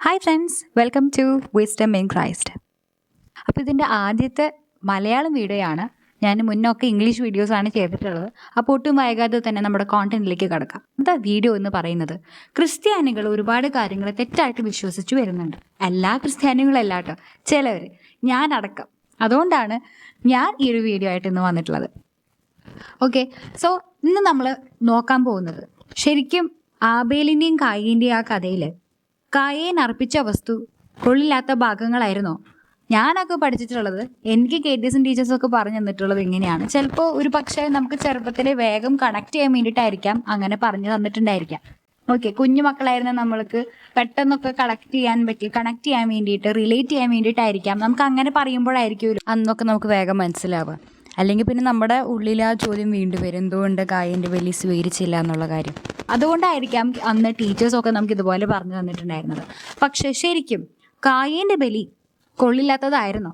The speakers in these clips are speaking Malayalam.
Hi friends, welcome to wisdom in Christ. അപ്പോൾ ഇതിൻ്റെ ആദ്യത്തെ മലയാളം വീഡിയോയാണ്. ഞാൻ മുന്നൊക്കെ ഇംഗ്ലീഷ് വീഡിയോസാണ് ചെയ്തിട്ടുള്ളത്. അപ്പോൾ ഒട്ടും വൈകാതെ തന്നെ നമ്മുടെ കോണ്ടന്റിലേക്ക് കടക്കാം. എന്താ വീഡിയോ എന്ന് പറയുന്നത്? ക്രിസ്ത്യാനികൾ ഒരുപാട് കാര്യങ്ങൾ തെറ്റായിട്ട് വിശ്വസിച്ച് വരുന്നുണ്ട്. എല്ലാ ക്രിസ്ത്യാനികളല്ല കേട്ടോ, ചിലവർ, ഞാനടക്കം. അതുകൊണ്ടാണ് ഞാൻ ഈ ഒരു വീഡിയോ ആയിട്ട് ഇന്ന് വന്നിട്ടുള്ളത്. ഓക്കെ, സോ ഇന്ന് നമ്മൾ നോക്കാൻ പോകുന്നത് ശരിക്കും ആബേലിൻ്റെയും കായീൻ്റെയും ആ കഥയിൽ കായേൻ അർപ്പിച്ച വസ്തു കൊള്ളില്ലാത്ത ഭാഗങ്ങളായിരുന്നോ? ഞാനൊക്കെ പഠിച്ചിട്ടുള്ളത്, എനിക്ക് KTSM ടീച്ചേഴ്സൊക്കെ പറഞ്ഞു തന്നിട്ടുള്ളത് ഇങ്ങനെയാണ്. ചിലപ്പോൾ ഒരു പക്ഷേ നമുക്ക് ചെറുപ്പത്തിൽ വേഗം കണക്ട് ചെയ്യാൻ വേണ്ടിയിട്ടായിരിക്കാം അങ്ങനെ പറഞ്ഞു തന്നിട്ടുണ്ടായിരിക്കാം. ഓക്കെ, കുഞ്ഞു മക്കളായിരുന്ന നമ്മൾക്ക് പെട്ടെന്നൊക്കെ കണക്ട് ചെയ്യാൻ വേണ്ടിയിട്ട്, റിലേറ്റ് ചെയ്യാൻ വേണ്ടിയിട്ടായിരിക്കാം നമുക്ക് അങ്ങനെ പറയുമ്പോഴായിരിക്കും അന്നൊക്കെ നമുക്ക് വേഗം മനസ്സിലാവുക. അല്ലെങ്കിൽ പിന്നെ നമ്മുടെ ഉള്ളിൽ ആ ചോദ്യം വീണ്ടും വരും, എന്തുകൊണ്ട് കായൻ്റെ ബലി സ്വീകരിച്ചില്ല എന്നുള്ള കാര്യം. അതുകൊണ്ടായിരിക്കാം അന്ന് ടീച്ചേഴ്സൊക്കെ നമുക്ക് ഇതുപോലെ പറഞ്ഞു തന്നിട്ടുണ്ടായിരുന്നത്. പക്ഷെ ശരിക്കും കായൻ്റെ ബലി കൊള്ളില്ലാത്തതായിരുന്നോ?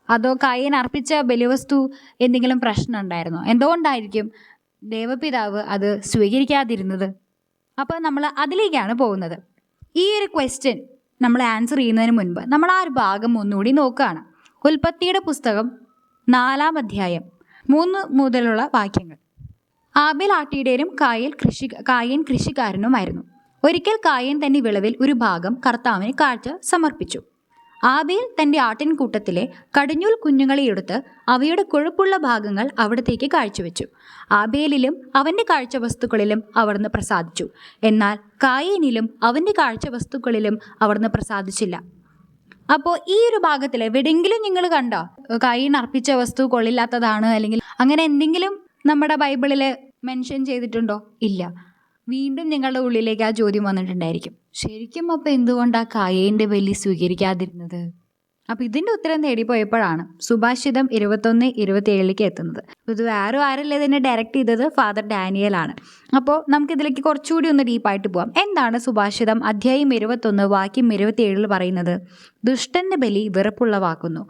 അതോ കായൻ അർപ്പിച്ച ബലിവസ്തു എന്തെങ്കിലും പ്രശ്നം ഉണ്ടായിരുന്നോ? എന്തുകൊണ്ടായിരിക്കും ദേവപിതാവ് അത് സ്വീകരിക്കാതിരുന്നത്? അപ്പോൾ നമ്മൾ അതിലേക്കാണ് പോകുന്നത്. ഈ ഒരു ക്വസ്റ്റ്യൻ നമ്മൾ ആൻസർ ചെയ്യുന്നതിന് മുൻപ് നമ്മൾ ആ ഒരു ഭാഗം ഒന്നുകൂടി നോക്കുകയാണ്. ഉൽപ്പത്തിയുടെ പുസ്തകം 4-ാം അധ്യായം 3 മുതലുള്ള വാക്യങ്ങൾ. ആബേൽ ആട്ടിയുടെയും കായൻ കൃഷിക്കാരനുമായിരുന്നു. ഒരിക്കൽ കായൻ തന്റെ വിളവിൽ ഒരു ഭാഗം കർത്താവിന് കാഴ്ച സമർപ്പിച്ചു. ആബേൽ തന്റെ ആട്ടിൻകൂട്ടത്തിലെ കടിഞ്ഞൂൽ കുഞ്ഞുങ്ങളെ എടുത്ത് അവയുടെ കൊഴുപ്പുള്ള ഭാഗങ്ങൾ അവിടത്തേക്ക് കാഴ്ചവെച്ചു. ആബേലിലും അവന്റെ കാഴ്ചവസ്തുക്കളിലും അവിടുന്ന് പ്രസാദിച്ചു, എന്നാൽ കായേനിലും അവന്റെ കാഴ്ചവസ്തുക്കളിലും അവിടുന്ന് പ്രസാദിച്ചില്ല. അപ്പോൾ ഈ ഒരു ഭാഗത്തിൽ എവിടെയെങ്കിലും നിങ്ങൾ കണ്ടോ കായീൻ അർപ്പിച്ച വസ്തു കൊള്ളില്ലാത്തതാണ്, അല്ലെങ്കിൽ അങ്ങനെ എന്തെങ്കിലും നമ്മുടെ ബൈബിളിൽ മെൻഷൻ ചെയ്തിട്ടുണ്ടോ? ഇല്ല. വീണ്ടും നിങ്ങളുടെ ഉള്ളിലേക്ക് ആ ചോദ്യം വന്നിട്ടുണ്ടായിരിക്കും, ശരിക്കും അപ്പോൾ എന്തുകൊണ്ടാണ് കായേൻ്റെ ബലി സ്വീകരിക്കാതിരുന്നത്? അപ്പോൾ ഇതിൻ്റെ ഉത്തരം തേടിപ്പോയപ്പോഴാണ് സുഭാഷിതം 21:27 എത്തുന്നത്. ഇത് ആരല്ലേ ഇതിനെ ഡയറക്റ്റ് ചെയ്തത്? ഫാദർ ഡാനിയലാണ്. അപ്പോൾ നമുക്കിതിലേക്ക് കുറച്ചുകൂടി ഒന്ന് ഡീപ്പായിട്ട് പോകാം. എന്താണ് സുഭാഷിതം അധ്യായം 21 വാക്യം 27 പറയുന്നത്? ദുഷ്ടന്റെ ബലി വെറുപ്പുള്ളവാക്കുന്നു,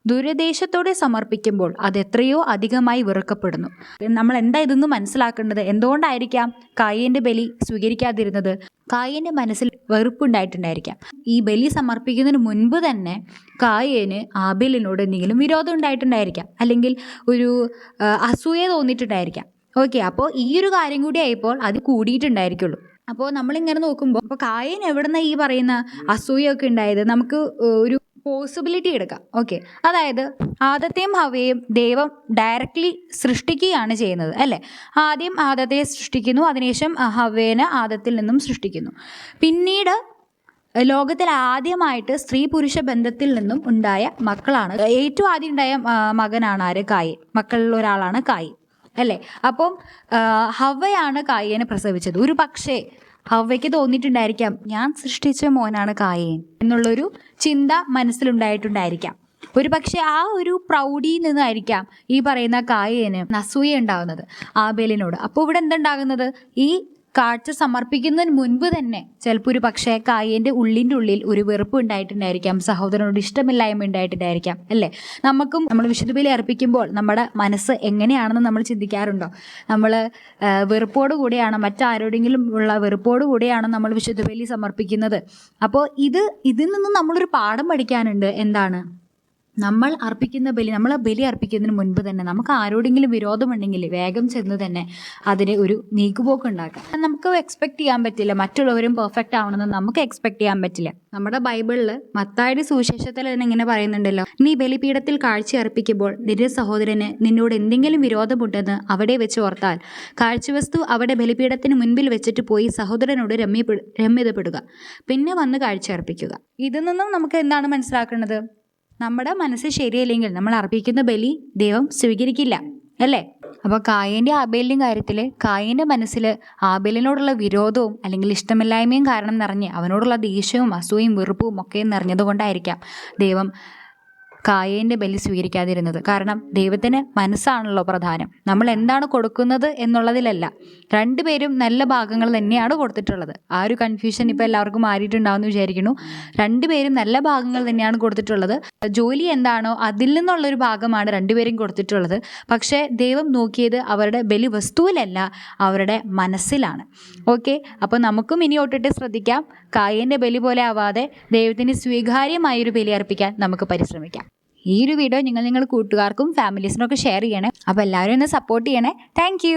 ദുരുദ്ദേശത്തോടെ സമർപ്പിക്കുമ്പോൾ അത് എത്രയോ അധികമായി വെറുക്കപ്പെടുന്നു. നമ്മൾ എന്താ ഇതൊന്നും മനസ്സിലാക്കേണ്ടത്? എന്തുകൊണ്ടായിരിക്കാം കായേൻ്റെ ബലി സ്വീകരിക്കാതിരുന്നത്? കായേൻ്റെ മനസ്സിൽ വെറുപ്പുണ്ടായിട്ടുണ്ടായിരിക്കാം. ഈ ബലി സമർപ്പിക്കുന്നതിന് മുൻപ് തന്നെ കായേന് ആബേലിനോട് എന്തെങ്കിലും വിരോധം ഉണ്ടായിട്ടുണ്ടായിരിക്കാം, അല്ലെങ്കിൽ ഒരു അസൂയ തോന്നിയിട്ടുണ്ടായിരിക്കാം. ഓക്കെ, അപ്പോൾ ഈ ഒരു കാര്യം കൂടി ആയപ്പോൾ അത് കൂടിയിട്ടുണ്ടായിരിക്കുള്ളൂ. അപ്പോൾ നമ്മളിങ്ങനെ നോക്കുമ്പോൾ അപ്പോൾ കായേൻ എവിടുന്ന ഈ പറയുന്ന അസൂയൊക്കെ ഉണ്ടായത്? നമുക്ക് ഒരു പോസിബിലിറ്റി എടുക്കാം. ഓക്കെ, അതായത് ആദത്തെയും ഹവ്വയെയും ദൈവം ഡയറക്റ്റ്ലി സൃഷ്ടിക്കുകയാണ് ചെയ്യുന്നത്, അല്ലേ? ആദ്യം ആദത്തെ സൃഷ്ടിക്കുന്നു, അതിനുശേഷം ഹവ്വേനെ ആദത്തിൽ നിന്നും സൃഷ്ടിക്കുന്നു. പിന്നീട് ലോകത്തിൽ ആദ്യമായിട്ട് സ്ത്രീ പുരുഷ ബന്ധത്തിൽ നിന്നും ഉണ്ടായ മക്കളാണ്, ഏറ്റവും ആദ്യം ഉണ്ടായ മകനാണ് ആര്? കായേൻ. മക്കളിൽ ഒരാളാണ് കായേൻ, അല്ലേ? അപ്പം ഹവ്വയാണ് കായേനെ പ്രസവിച്ചത്. ഒരു പക്ഷേ ഹവ്വയ്ക്ക് തോന്നിയിട്ടുണ്ടായിരിക്കാം, ഞാൻ സൃഷ്ടിച്ച മോനാണ് കായേൻ എന്നുള്ളൊരു ചിന്ത മനസ്സിലുണ്ടായിട്ടുണ്ടായിരിക്കാം. ഒരു പക്ഷേ ആ ഒരു പ്രൗഢിയിൽ നിന്നായിരിക്കാം ഈ പറയുന്ന കായേന് അസൂയ ഉണ്ടാകുന്നത് ആബേലിനോട്. അപ്പോൾ ഇവിടെ എന്തുണ്ടാകുന്നത്? ഈ കാഴ്ച സമർപ്പിക്കുന്നതിന് മുൻപ് തന്നെ ചിലപ്പോൾ ഒരു പക്ഷേ കായേൻ്റെ ഉള്ളിൻ്റെ ഉള്ളിൽ ഒരു വെറുപ്പ് ഉണ്ടായിട്ടുണ്ടായിരിക്കാം, സഹോദരനോട് ഇഷ്ടമില്ലായ്മ ഉണ്ടായിട്ടുണ്ടായിരിക്കാം, അല്ലേ? നമ്മൾ വിശുദ്ധ ബലി അർപ്പിക്കുമ്പോൾ നമ്മുടെ മനസ്സ് എങ്ങനെയാണെന്ന് നമ്മൾ ചിന്തിക്കാറുണ്ടോ? നമ്മൾ വെറുപ്പോടു കൂടിയാണ്, മറ്റാരോടെങ്കിലും ഉള്ള വെറുപ്പോടു കൂടിയാണ് നമ്മൾ വിശുദ്ധ ബലി സമർപ്പിക്കുന്നത്. അപ്പോൾ ഇതിൽ നിന്നും നമ്മളൊരു പാഠം പഠിക്കാനുണ്ട്. എന്താണ്? നമ്മൾ ബലി അർപ്പിക്കുന്നതിന് മുൻപ് തന്നെ നമുക്ക് ആരോടെങ്കിലും വിരോധമുണ്ടെങ്കിൽ വേഗം ചെന്ന് തന്നെ അതിന് ഒരു നീക്കുപോക്ക് ഉണ്ടാക്കാം. നമുക്ക് എക്സ്പെക്ട് ചെയ്യാൻ പറ്റില്ല, മറ്റുള്ളവരും പെർഫെക്റ്റ് ആവണമെന്ന് നമുക്ക് എക്സ്പെക്ട് ചെയ്യാൻ പറ്റില്ല. നമ്മുടെ ബൈബിളിൽ മത്തായിയുടെ സുവിശേഷത്തിൽ തന്നെ ഇങ്ങനെ പറയുന്നുണ്ടല്ലോ, നീ ബലിപീഠത്തിൽ കാഴ്ച അർപ്പിക്കുമ്പോൾ നിന്റെ സഹോദരന് നിന്നോട് എന്തെങ്കിലും വിരോധമുണ്ടെന്ന് അവിടെ വെച്ച് ഓർത്താൽ കാഴ്ചവസ്തു അവിടെ ബലിപീഠത്തിന് മുൻപിൽ വെച്ചിട്ട് പോയി സഹോദരനോട് രമ്യതപ്പെടുക, പിന്നെ വന്ന് കാഴ്ച അർപ്പിക്കുക. ഇതിൽ നിന്നും നമുക്ക് എന്താണ് മനസ്സിലാക്കുന്നത്? നമ്മുടെ മനസ്സ് ശരിയല്ലെങ്കിൽ നമ്മൾ അർപ്പിക്കുന്ന ബലി ദൈവം സ്വീകരിക്കില്ല, അല്ലേ? അപ്പോൾ കായേൻ്റെ ആബേലിൻ്റെയും കാര്യത്തിൽ കായേൻ്റെ മനസ്സിൽ ആബേലിനോടുള്ള വിരോധവും അല്ലെങ്കിൽ ഇഷ്ടമില്ലായ്മയും കാരണം നിറഞ്ഞ് അവനോടുള്ള ദേഷ്യവും അസൂയയും വെറുപ്പും ഒക്കെ നിറഞ്ഞതുകൊണ്ടായിരിക്കാം ദൈവം കായേൻ്റെ ബലി സ്വീകരിക്കാതിരുന്നത്. കാരണം ദൈവത്തിന് മനസ്സാണല്ലോ പ്രധാനം, നമ്മൾ എന്താണ് കൊടുക്കുന്നത് എന്നുള്ളതിലല്ല. രണ്ടുപേരും നല്ല ഭാഗങ്ങൾ തന്നെയാണ് കൊടുത്തിട്ടുള്ളത്. ആ ഒരു കൺഫ്യൂഷൻ ഇപ്പോൾ എല്ലാവർക്കും മാറിയിട്ടുണ്ടാവുമെന്ന് വിചാരിക്കുന്നു. രണ്ടുപേരും നല്ല ഭാഗങ്ങൾ തന്നെയാണ് കൊടുത്തിട്ടുള്ളത്. ജോലി എന്താണോ അതിൽ നിന്നുള്ളൊരു ഭാഗമാണ് രണ്ടുപേരും കൊടുത്തിട്ടുള്ളത്. പക്ഷേ ദൈവം നോക്കിയത് അവരുടെ ബലി വസ്തുവിലല്ല, അവരുടെ മനസ്സിലാണ്. ഓക്കെ, അപ്പോൾ നമുക്കും ഇനി തൊട്ടിട്ട് ശ്രദ്ധിക്കാം, കായേൻ്റെ ബലി പോലെ ആവാതെ ദൈവത്തിന് സ്വീകാര്യമായൊരു ബലി അർപ്പിക്കാൻ നമുക്ക് പരിശ്രമിക്കാം. ഈ ഒരു വീഡിയോ നിങ്ങൾ കൂട്ടുകാർക്കും ഫാമിലീസിനൊക്കെ ഷെയർ ചെയ്യണേ. അപ്പോൾ എല്ലാവരും ഒന്ന് സപ്പോർട്ട് ചെയ്യണേ. താങ്ക്